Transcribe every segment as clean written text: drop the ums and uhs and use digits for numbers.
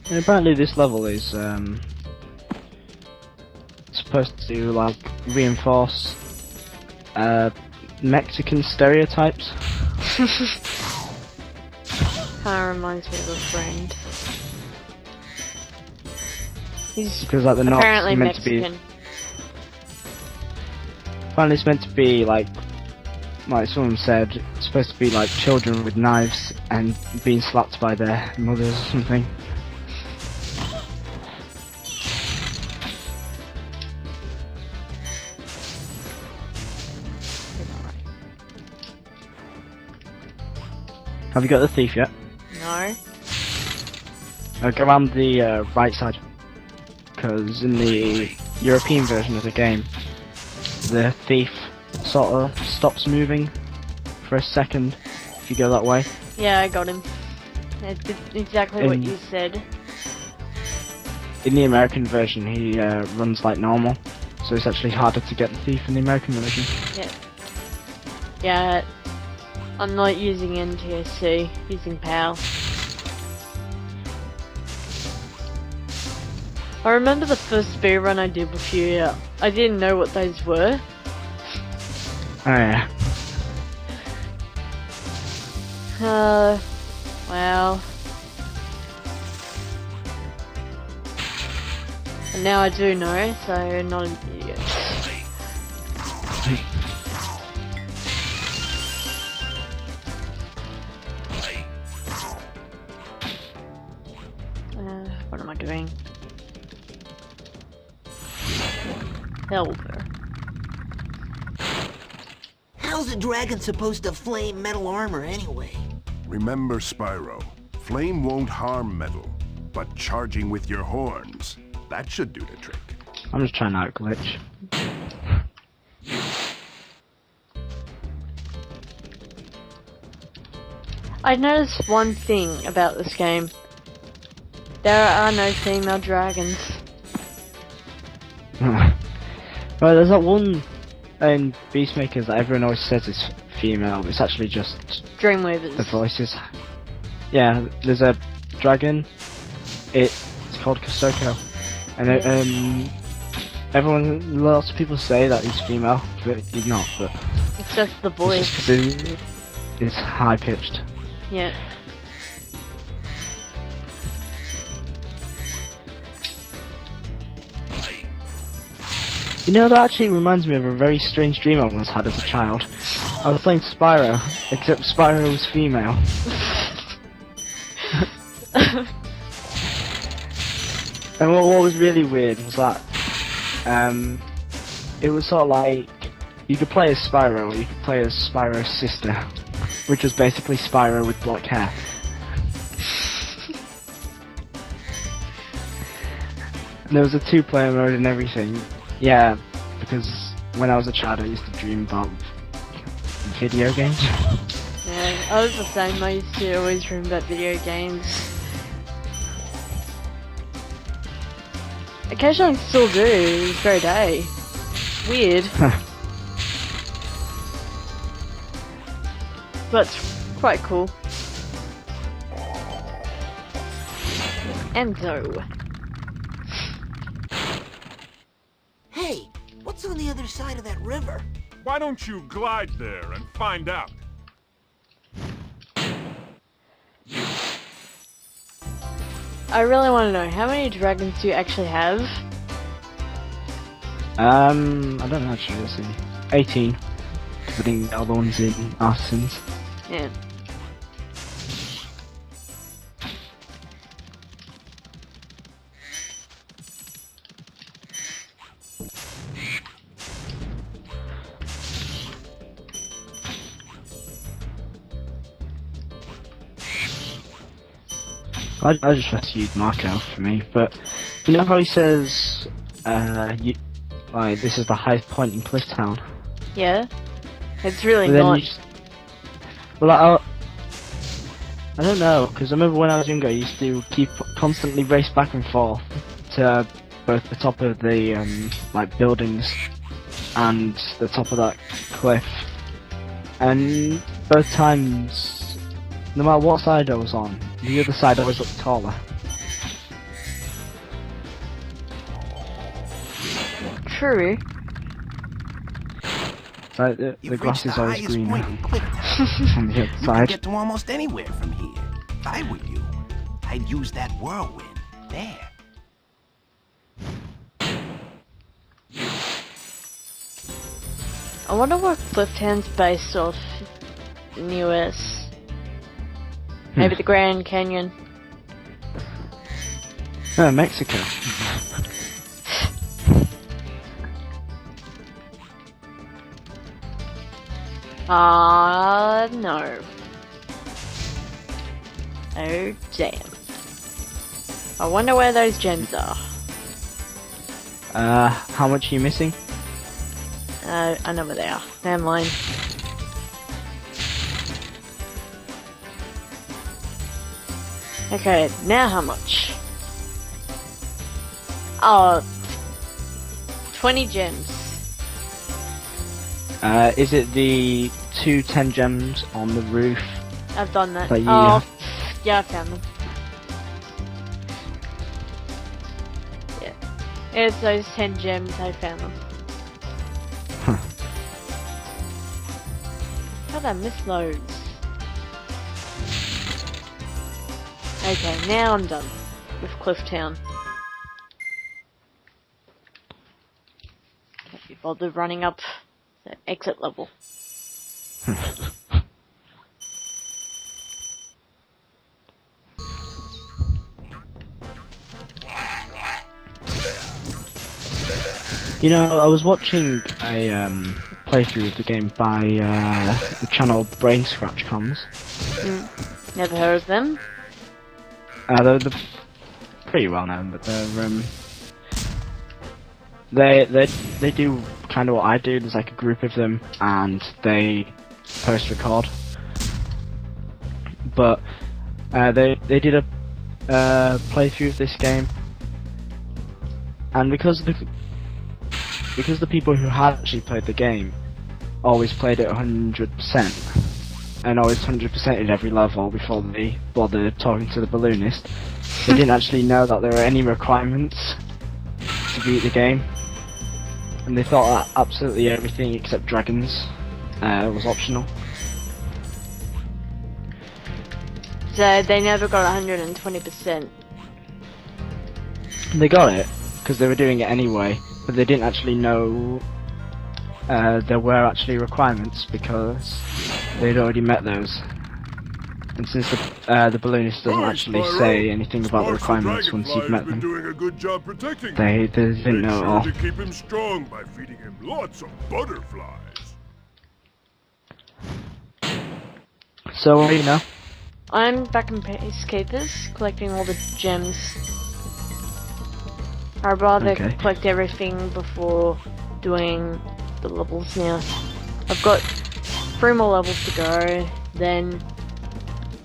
And apparently this level is supposed to like reinforce Mexican stereotypes. Kinda reminds me of a friend. He's Because like they're not apparently meant Mexican. to be. Apparently it's meant to be like someone said, it's supposed to be like children with knives and being slapped by their mothers or something. Have you got the thief yet? No. Go around the right side. Because in the European version of the game, the thief sort of stops moving for a second if you go that way. Yeah, I got him. It's exactly what you said. In the American version, he runs like normal, so it's actually harder to get the thief in the American version. Yeah. Yeah. I'm not using NTSC, using PAL. I remember the first speedrun I did with you, I didn't know what those were. Oh yeah. Well. And now I do know, so not an idiot. What am I doing? Helper. How's a dragon supposed to flame metal armor anyway? Remember, Spyro, flame won't harm metal, but charging with your horns, that should do the trick. I'm just trying to out glitch. I noticed one thing about this game. There are no female dragons. Right, there's that one in Beastmakers that everyone always says is female, but it's actually just Dreamweavers. the voices. Yeah, there's a dragon. It's called Kosoko, and lots of people say that he's female, but he's not. But It's just the it's voice. just 'cause it's high pitched. Yeah. You know, that actually reminds me of a very strange dream I once had as a child. I was playing Spyro, except Spyro was female. And what was really weird was that it was sort of like you could play as Spyro, or you could play as Spyro's sister, which was basically Spyro with black hair. And there was a two-player mode and everything. Yeah, because when I was a child I used to dream about video games. Yeah, I was the same. I used to always dream about video games. Occasionally I still do, this very day. Weird. But it's quite cool. Enzo. Hey, what's on the other side of that river? Why don't you glide there and find out? I really want to know, how many dragons do you actually have? I don't know actually, let's see. 18. Putting the other ones in artisans. Yeah. I just have to use Marco for me, but you know how he says, like, this is the highest point in Cliff Town? Yeah? It's really But then not. you just, well, I don't know, because I remember when I was younger I used to constantly race back and forth to both the top of the, like, buildings and the top of that cliff. And both times, no matter what side I was on, the other side always looked taller. true. So the You've grass reached is the always highest greener point in Clifftown. on the other You can side. get to almost anywhere from here. If I were you, I'd use that whirlwind there. I wonder what Clifftown's based off in the US. Maybe the Grand Canyon. Mexico. No. Oh, damn. I wonder where those gems are. How much are you missing? I know where they are. Never mind. Okay, now how much? Oh, 20 gems. Is it the 10 gems on the roof? I've done that. But you- Oh, yeah, I found them. Yeah. It's those 10 gems, I found them. Huh. How did I miss loads? Okay, now I'm done with Clifftown. Can't be bothered running up the exit level. You know, I was watching a playthrough of the game by the channel Brain Scratch Coms. Never heard of them. They're pretty well known, but they do kind of what I do. There's like a group of them, and they post record. But they did a playthrough of this game, and because the people who had actually played the game always played it 100%, and always 100% in every level before they bothered talking to the balloonist, they didn't actually know that there were any requirements to beat the game, and they thought that absolutely everything except dragons was optional. So they never got 120%. They got it because they were doing it anyway, but they didn't actually know there were actually requirements because they'd already met those. And since the balloonist doesn't Hi, actually Spyro. say anything about the Sparks the requirements once you've Dragonfly's met been them, doing a good job protecting they him. didn't Make know at sure all. to keep him strong by feeding him lots of butterflies. So what do you know? I'm back in Peacekeepers, collecting all the gems. I'd rather Okay. collect everything before doing the levels now. I've got 3 more levels to go, then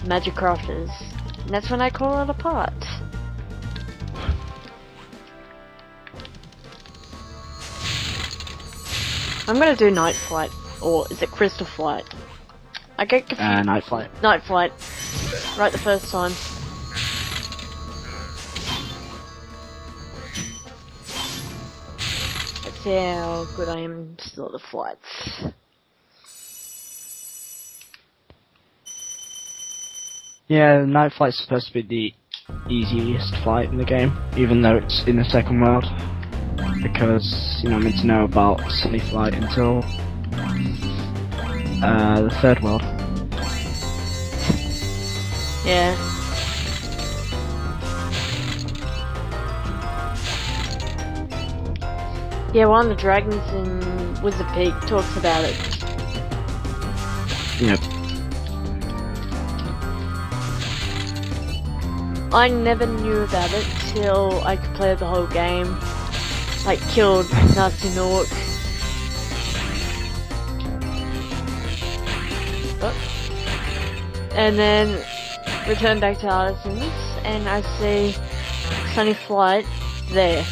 Magic Crafters. And that's when I call it apart. I'm gonna do Night Flight, or is it Crystal Flight? I get confused. Night Flight. Night Flight. Right the first time. Let's see how good I am still at the flights. Yeah, Night Flight's supposed to be the easiest flight in the game, even though it's in the second world. Because you're not meant to know about Sunny Flight until the third world. Yeah. Yeah, one of the dragons in Wizard Peak talks about it. Yep. I never knew about it till I could play the whole game. Like, killed Nazi Nork. Oh. And then return back to Artisans, and I see Sunny Flight there.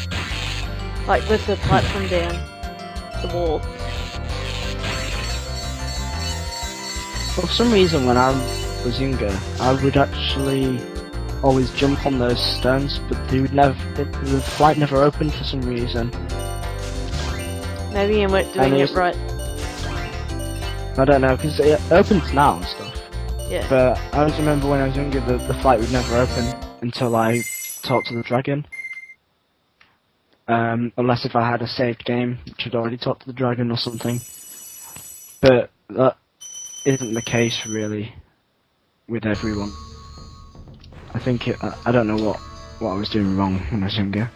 Like, with the platform down the wall. For some reason, when I was younger, I would actually always jump on those stones, but the flight never opened for some reason. Maybe you weren't doing And it it's- right. I don't know, because it opens now and stuff. Yeah. But I always remember when I was younger, the fight would never open until I talked to the dragon. Unless if I had a saved game, which had already talked to the dragon or something. But that isn't the case really with everyone. I think I don't know what I was doing wrong when I was younger.